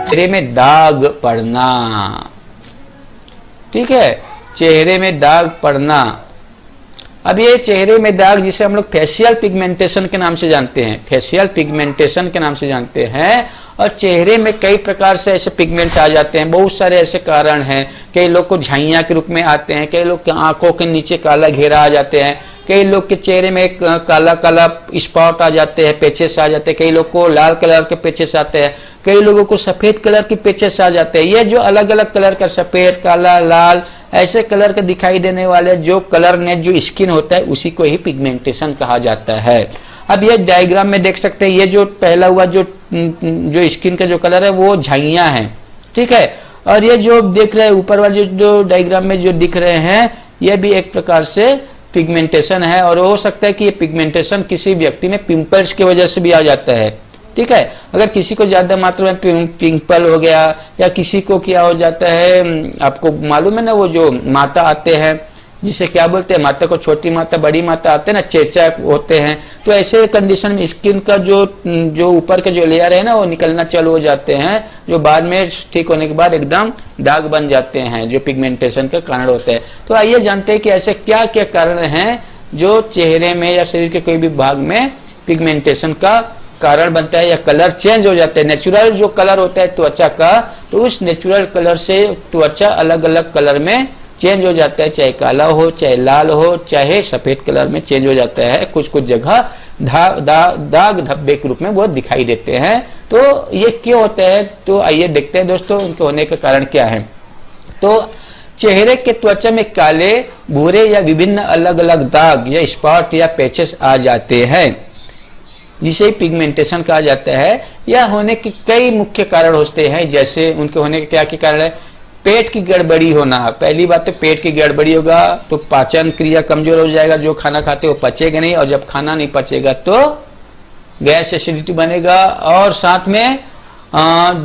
चेहरे में दाग पड़ना, ठीक है, चेहरे में दाग पड़ना। अब ये चेहरे में दाग जिसे हम लोग फेशियल पिगमेंटेशन के नाम से जानते हैं, फेशियल पिगमेंटेशन के नाम से जानते हैं। और चेहरे में कई प्रकार से ऐसे पिगमेंट आ जाते हैं, बहुत सारे ऐसे कारण हैं। कई लोग को झाइयां के रूप में आते हैं, कई लोग के आंखों के नीचे काला घेरा आ जाते हैं, कई लोग के चेहरे में काला काला स्पॉट आ जाते हैं, पेचेस आ जाते हैं, कई लोग को लाल कलर के पेचेस आते हैं, कई लोगों को सफेद कलर के पेचेस आ जाते हैं। ये जो अलग अलग कलर का सफेद, काला, लाल ऐसे कलर के दिखाई देने वाले जो कलर नेट जो स्किन होता है उसी को ही पिगमेंटेशन कहा जाता है। अब ये डायग्राम में देख सकते हैं, ये जो पहला हुआ जो स्किन का जो कलर है वो झाइयां है, ठीक है। और ये जो देख रहे हैं ऊपर वाले जो डायग्राम में जो दिख रहे हैं ये भी एक प्रकार से पिगमेंटेशन है। और हो सकता है कि ये पिगमेंटेशन किसी व्यक्ति में पिंपल्स की वजह से भी आ जाता है, ठीक है। अगर किसी को ज्यादा मात्रा में पिंपल हो गया या किसी को क्या हो जाता है, आपको मालूम है ना वो जो माता आते हैं जिसे क्या बोलते हैं, माता को छोटी माता बड़ी माता आते हैं ना, चेचा होते हैं, तो ऐसे कंडीशन में स्किन का जो ऊपर के जो लेयर है ना वो निकलना चालू हो जाते हैं, जो बाद में ठीक होने के बाद एकदम दाग बन जाते हैं, जो पिगमेंटेशन का कारण होते हैं। तो आइए जानते हैं कि ऐसे क्या क्या कारण हैं जो चेहरे में या शरीर के कोई भी भाग में पिगमेंटेशन का कारण बनता है या कलर चेंज हो जाता है। नेचुरल जो कलर होता है त्वचा का, तो उस नेचुरल कलर से त्वचा अलग अलग कलर में चेंज हो जाता है, चाहे काला हो, चाहे लाल हो, चाहे सफेद कलर में चेंज हो जाता है। कुछ कुछ जगह दाग धब्बे के रूप में वो दिखाई देते हैं। तो ये क्यों होता है, तो आइए देखते हैं दोस्तों उनके होने का कारण क्या है। तो चेहरे के त्वचा में काले, भूरे या विभिन्न अलग अलग दाग या स्पॉट या पैचेस आ जाते हैं, जिसे पिगमेंटेशन कहा जाता है। यह होने के कई मुख्य कारण होते हैं, जैसे उनके होने के क्या के कारण है। पेट की गड़बड़ी होना, पहली बात तो पेट की गड़बड़ी होगा तो पाचन क्रिया कमजोर हो जाएगा, जो खाना खाते हो पचेगा नहीं, और जब खाना नहीं पचेगा तो गैस एसिडिटी बनेगा। और साथ में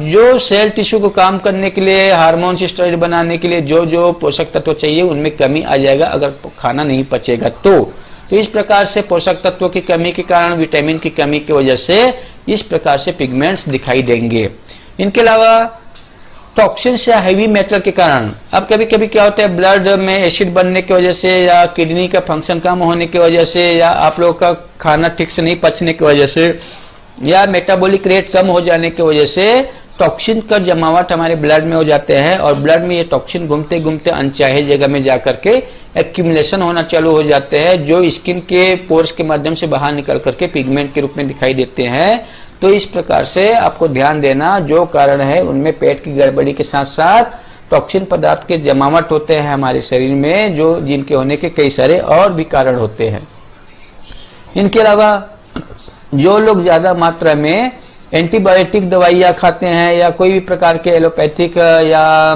जो सेल टिश्यू को काम करने के लिए, हार्मोन स्टेरॉइड बनाने के लिए जो जो पोषक तत्व चाहिए उनमें कमी आ जाएगा अगर खाना नहीं पचेगा तो इस प्रकार से पोषक तत्वों की कमी के कारण, विटामिन की कमी की वजह से इस प्रकार से पिगमेंट्स दिखाई देंगे। इनके अलावा टॉक्सिन्स या हेवी मेटल के कारण, अब कभी कभी क्या होता है ब्लड में एसिड बनने की वजह से या किडनी का फंक्शन कम होने की वजह से या आप लोगों का खाना ठीक से नहीं पचने की वजह से या मेटाबॉलिक रेट कम हो जाने की वजह से टॉक्सिन का जमावट हमारे ब्लड में हो जाते हैं और ब्लड में ये टॉक्सिन घूमते घूमते अनचाहे जगह में जाकर के एक्यूमुलेशन होना चालू हो जाते हैं, जो स्किन के पोर्स के माध्यम से बाहर निकल करके पिगमेंट के रूप में दिखाई देते हैं। तो इस प्रकार से आपको ध्यान देना, जो कारण है उनमें पेट की गड़बड़ी के साथ साथ टॉक्सिन पदार्थ के जमावट होते हैं हमारे शरीर में, जो जिनके होने के कई सारे और भी कारण होते हैं। इनके अलावा जो लोग ज्यादा मात्रा में एंटीबायोटिक दवाइयाँ खाते हैं या कोई भी प्रकार के एलोपैथिक या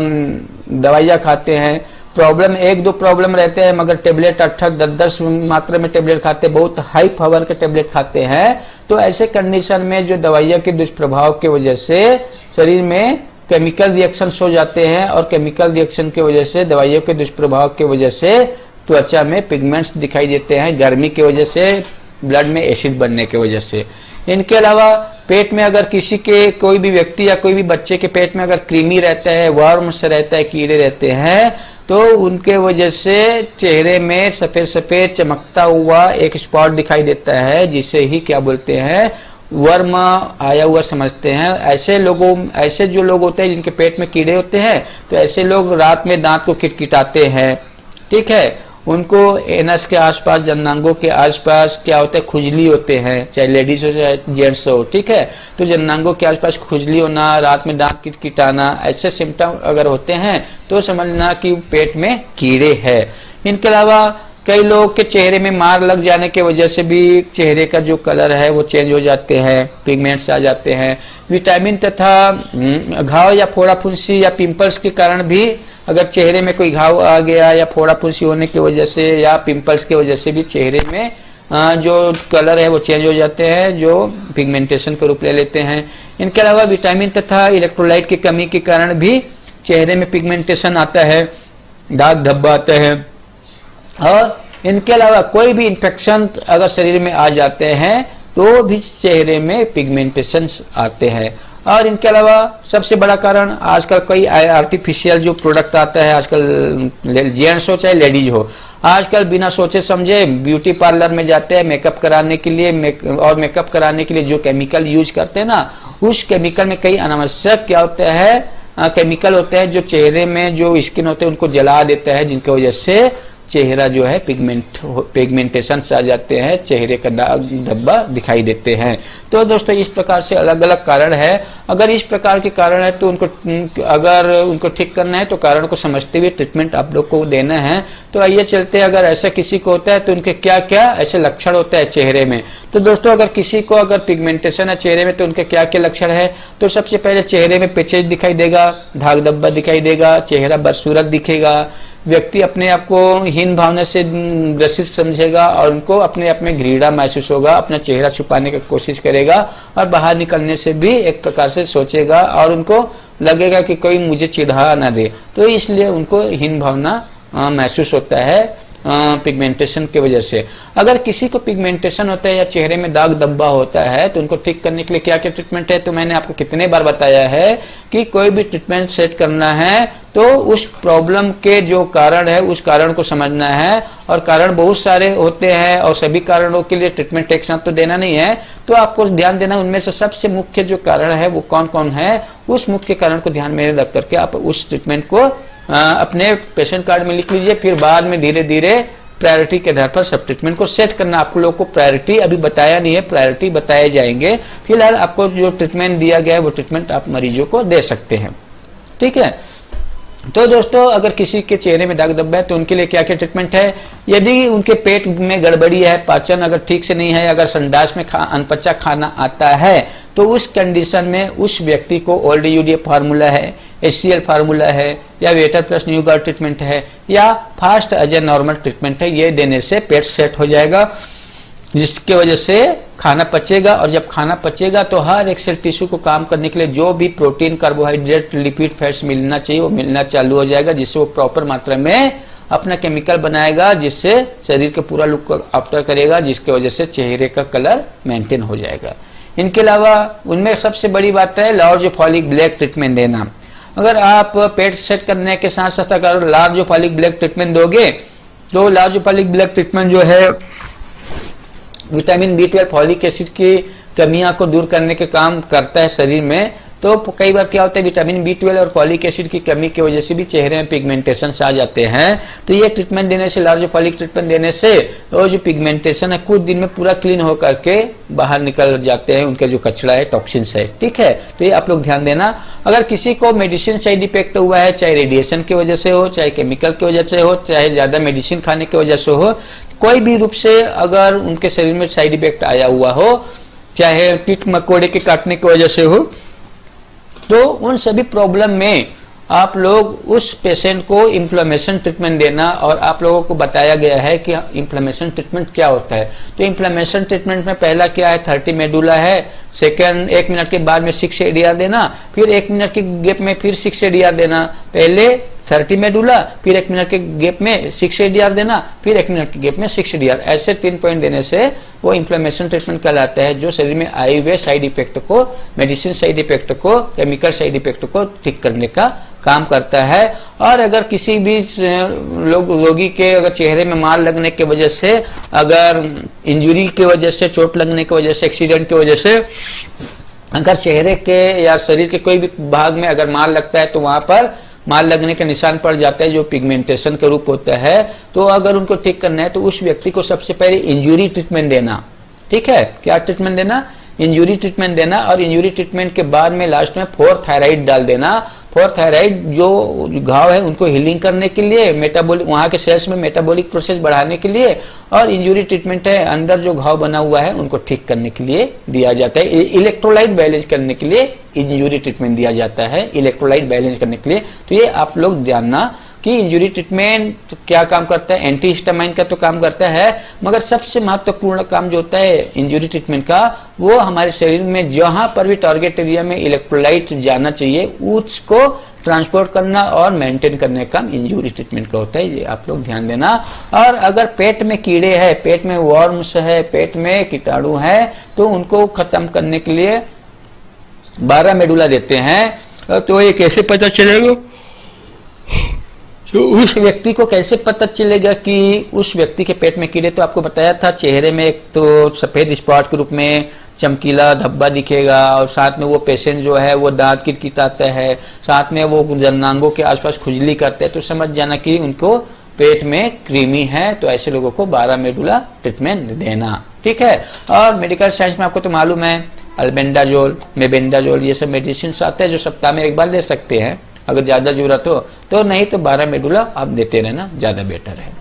दवाइयाँ खाते हैं, प्रॉब्लम एक दो प्रॉब्लम रहते हैं मगर टेबलेट 8-10 मात्रा में टेबलेट खाते हैं, बहुत हाई पावर के टेबलेट खाते हैं, तो ऐसे कंडीशन में जो दवाइयाँ के दुष्प्रभाव की वजह से शरीर में केमिकल रिएक्शन हो जाते हैं और केमिकल रिएक्शन की वजह से, दवाइयों के दुष्प्रभाव की वजह से त्वचा में पिगमेंट्स दिखाई देते हैं, गर्मी की वजह से, ब्लड में एसिड बनने की वजह से। इनके अलावा पेट में अगर किसी के कोई भी व्यक्ति या कोई भी बच्चे के पेट में अगर कृमि रहता है, वर्म्स रहता है, कीड़े रहते हैं, तो उनके वजह से चेहरे में सफेद सफेद चमकता हुआ एक स्पॉट दिखाई देता है, जिसे ही क्या बोलते हैं वर्म आया हुआ समझते हैं। ऐसे जो लोग होते हैं जिनके पेट में कीड़े होते हैं, तो ऐसे लोग रात में दांत को किटकिटाते हैं, ठीक है। उनको एनस के आसपास, जननांगों के आसपास क्या होता है खुजली होते हैं, चाहे लेडीज हो चाहे जेंट्स हो, ठीक है। तो जननांगों के आसपास खुजली होना, रात में दांत किटकिटाना, ऐसे सिम्टम अगर होते हैं तो समझना कि पेट में कीड़े है। इनके अलावा कई लोग के चेहरे में मार लग जाने की वजह से भी चेहरे का जो कलर है वो चेंज हो जाते हैं, पिगमेंट्स आ जाते हैं। विटामिन तथा घाव या फोड़ा फुंसी या पिंपल्स के कारण भी अगर चेहरे में कोई घाव आ गया या फोड़ा फुंसी होने की वजह से या पिंपल्स की वजह से भी चेहरे में जो कलर है वो चेंज हो जाते हैं, जो पिगमेंटेशन का रूप ले लेते हैं। इनके अलावा विटामिन तथा इलेक्ट्रोलाइट की कमी के कारण भी चेहरे में पिगमेंटेशन आता है, दाग धब्बा आता है। और इनके अलावा कोई भी इन्फेक्शन अगर शरीर में आ जाते हैं तो भी चेहरे में पिगमेंटेशन आते हैं। और इनके अलावा सबसे बड़ा कारण आजकल कई आर्टिफिशियल जो प्रोडक्ट आता है, आजकल जेंट्स हो चाहे लेडीज हो, आजकल बिना सोचे समझे ब्यूटी पार्लर में जाते हैं मेकअप कराने के लिए, और मेकअप कराने के लिए जो केमिकल यूज करते हैं ना, उस केमिकल में कई अनावश्यक क्या होता है, केमिकल होते हैं जो चेहरे में जो स्किन होते हैं उनको जला देता है, जिनकी वजह से चेहरा जो है पिगमेंटेशन आ जाते हैं, चेहरे का दाग धब्बा दिखाई देते हैं। तो दोस्तों इस प्रकार से अलग अलग कारण है। अगर इस प्रकार के कारण है तो अगर उनको ठीक करना है तो कारण को समझते हुए ट्रीटमेंट आप लोग को देना है। तो आइए चलते हैं, अगर ऐसा किसी को होता है तो उनके क्या क्या ऐसे लक्षण होता है चेहरे में। तो दोस्तों अगर किसी को अगर पिगमेंटेशन है चेहरे में तो उनके क्या क्या लक्षण है। तो सबसे पहले चेहरे में पैचेज दिखाई देगा, दाग धब्बा दिखाई देगा, चेहरा बदसूरत दिखेगा, व्यक्ति अपने आप को हीन भावना से ग्रसित समझेगा और उनको अपने आप में घृणा महसूस होगा, अपना चेहरा छुपाने की कोशिश करेगा और बाहर निकलने से भी एक प्रकार से सोचेगा और उनको लगेगा कि कोई मुझे चिढ़ा ना दे, तो इसलिए उनको हीन भावना महसूस होता है पिगमेंटेशन की वजह से। अगर किसी को पिगमेंटेशन होता है या चेहरे में दाग धब्बा होता है तो उनको ठीक करने के लिए क्या क्या ट्रीटमेंट है। तो मैंने आपको कितने बार बताया है कि कोई भी ट्रीटमेंट सेट करना है तो उस प्रॉब्लम के जो कारण है उस कारण को समझना है, और कारण बहुत सारे होते हैं और सभी कारणों के लिए ट्रीटमेंट एक साथ तो देना नहीं है। तो आपको ध्यान देना उनमें से सबसे मुख्य जो कारण है वो कौन कौन है, उस मुख्य कारण को ध्यान में रख करके आप उस ट्रीटमेंट को अपने पेशेंट कार्ड में लिख लीजिए। फिर बाद में धीरे धीरे प्रायोरिटी के आधार पर सब ट्रीटमेंट को सेट करना। आप लोगों को प्रायोरिटी अभी बताया नहीं है, प्रायोरिटी बताए जाएंगे। फिलहाल आपको जो ट्रीटमेंट दिया गया है वो ट्रीटमेंट आप मरीजों को दे सकते हैं, ठीक है। तो दोस्तों अगर किसी के चेहरे में दाग धब्बा है तो उनके लिए क्या क्या ट्रीटमेंट है। यदि उनके पेट में गड़बड़ी है, पाचन अगर ठीक से नहीं है, अगर संडास में अनपचा खाना आता है तो उस कंडीशन में उस व्यक्ति को ओल्ड यूडीए फार्मूला है, HCL फार्मूला है या वेटर प्लस न्यूगार्ड ट्रीटमेंट है या fast as a normal treatment है, ये देने से पेट सेट हो जाएगा, जिसकी वजह से खाना पचेगा। और जब खाना पचेगा तो हर एक सेल टिश्यू को काम करने के लिए जो भी प्रोटीन, कार्बोहाइड्रेट, लिपिड, फैट्स मिलना चाहिए वो मिलना चालू हो जाएगा, जिससे वो प्रॉपर मात्रा में अपना केमिकल बनाएगा, जिससे शरीर के पूरा लुक को आफ्टर करेगा, जिसकी वजह से चेहरे का कलर मेंटेन हो जाएगा। इनके अलावा उनमें सबसे बड़ी बात है लार्ज फॉलिक ब्लैक ट्रीटमेंट देना। अगर आप पेट सेट करने के साथ साथ अगर लार्ज फॉलिक ब्लैक ट्रीटमेंट दोगे तो लार्ज फॉलिक ब्लैक ट्रीटमेंट जो है विटामिन B12 फॉलिक एसिड की कमियां को दूर करने के काम करता है शरीर में। तो कई बार क्या होता है विटामिन B12 और फॉलिक एसिड की कमी की वजह से भी चेहरे में पिगमेंटेशन आ जाते हैं। तो ये ट्रीटमेंट देने से, लार्ज फॉलिक ट्रीटमेंट देने से वो जो पिगमेंटेशन है कुछ दिन में पूरा क्लीन होकर के बाहर निकल जाते हैं, उनका जो कचरा है, टॉक्सिन्स है, ठीक है। तो ये आप लोग ध्यान देना। अगर किसी को मेडिसिन साइड इफेक्ट हुआ है, चाहे रेडिएशन की वजह से हो, चाहे केमिकल की वजह से हो, चाहे ज्यादा मेडिसिन खाने की वजह से हो, कोई भी रूप से अगर उनके शरीर में साइड इफेक्ट आया हुआ हो, चाहे कीट मकोड़े के काटने की वजह से हो, तो उन सभी प्रॉब्लम में आप लोग उस पेशेंट को इन्फ्लेमेशन ट्रीटमेंट देना। और आप लोगों को बताया गया है कि इन्फ्लेमेशन ट्रीटमेंट क्या होता है। तो इन्फ्लेमेशन ट्रीटमेंट में पहला क्या है, 30 मेडुला है, सेकंड 1 मिनट के बाद में 6 ADR देना, फिर 1 मिनट के गैप में फिर 6 ADR देना। पहले 30 मेडुला, फिर 1 मिनट के गैप में 6 ADR देना, फिर 1 मिनट के गैप में 6 ADR, ऐसे 3 पॉइंट देने से वो इन्फ्लेमेशन ट्रीटमेंट कहलाता है, जो शरीर में आए हुए साइड इफेक्ट को, मेडिसिन साइड इफेक्ट को, केमिकल साइड इफेक्ट को ठीक करने का काम करता है। और अगर किसी भी रोगी के अगर चेहरे में मार लगने की वजह से, अगर इंजुरी की वजह से, चोट लगने की वजह से, एक्सीडेंट की वजह से अगर चेहरे के या शरीर के कोई भी भाग में अगर मार लगता है तो वहां पर मार लगने का निशान पड़ जाता है, जो पिगमेंटेशन का रूप होता है। तो अगर उनको ठीक करना है तो उस व्यक्ति को सबसे पहले इंजुरी ट्रीटमेंट देना, ठीक है। क्या ट्रीटमेंट देना, इंजुरी ट्रीटमेंट देना। और इंजुरी ट्रीटमेंट के बाद में लास्ट में 4 थायराइड डाल देना। 4 थायराइड जो घाव है उनको हीलिंग करने के लिए, मेटाबॉलिक, वहां के सेल्स में मेटाबॉलिक प्रोसेस बढ़ाने के लिए, और इंजुरी ट्रीटमेंट है अंदर जो घाव बना हुआ है उनको ठीक करने के लिए दिया जाता है। इलेक्ट्रोलाइट बैलेंस करने के लिए इंजुरी ट्रीटमेंट दिया जाता है, इलेक्ट्रोलाइट बैलेंस करने के लिए। तो ये आप लोग जानना कि इंजुरी ट्रीटमेंट क्या काम करता है। एंटीहिस्टामाइन का तो काम करता है, मगर सबसे महत्वपूर्ण काम जो होता है इंजुरी ट्रीटमेंट का, वो हमारे शरीर में जहां पर भी टारगेट एरिया में इलेक्ट्रोलाइट जाना चाहिए उसको ट्रांसपोर्ट करना और मेंटेन करने का इंजुरी ट्रीटमेंट का होता है। ये आप लोग ध्यान देना। और अगर पेट में कीड़े हैं, पेट में वर्म्स है, पेट में कीटाणु है, तो उनको खत्म करने के लिए 12 मेडुला देते हैं, तो ये कैसे पता चलेगा? तो उस व्यक्ति को कैसे पता चलेगा कि उस व्यक्ति के पेट में कीड़े? तो आपको बताया था चेहरे में एक तो सफेद स्पॉट के रूप में चमकीला धब्बा दिखेगा, और साथ में वो पेशेंट जो है वो दांत किटकिटाता है, साथ में वो जननांगों के आसपास खुजली करते हैं, तो समझ जाना कि उनको पेट में कृमि है। तो ऐसे लोगों को 12 मेडुला ट्रीटमेंट देना, ठीक है। और मेडिकल साइंस में आपको तो मालूम है अल्बेंडाजोल, मेबेंडाजोल, ये सब मेडिसिन आते हैं जो सप्ताह में एक बार ले सकते हैं अगर ज्यादा जरूरत हो, तो नहीं तो 12 मेडुला आप देते रहना ज्यादा बेटर है।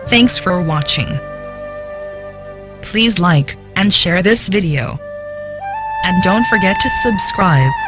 Thanks for watching. Please like and share this video. And don't forget to subscribe.